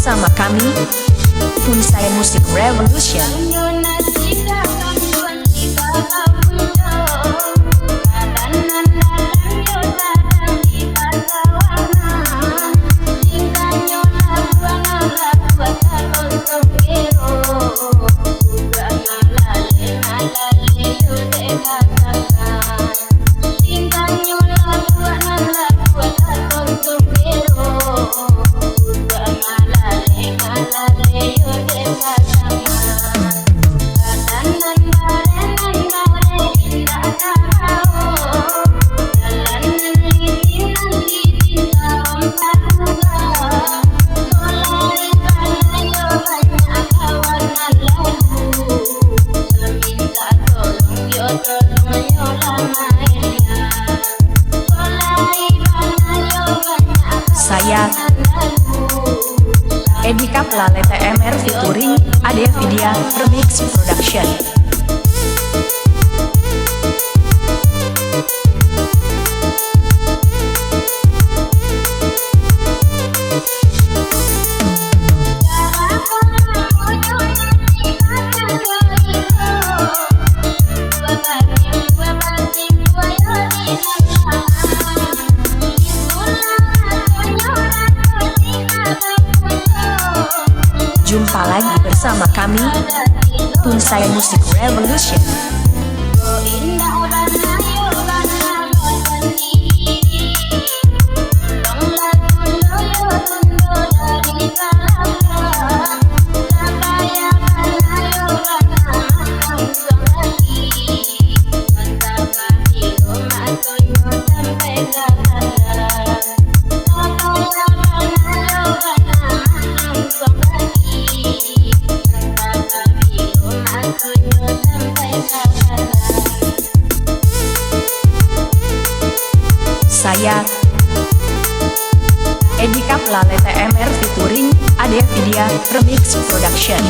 bersama kami, Funsai Music Revolution. Saya Edi Kaplale TMR featuring Ade Vidya Remix Production. Jumpa lagi bersama kami, Funsai Music Revolution. Saya Edi Kaplale TMR featuring Ade Vidya Remix Production.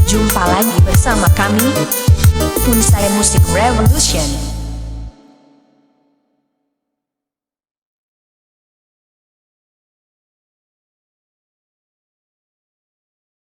Jumpa lagi bersama kami, Funsai Music Revolution.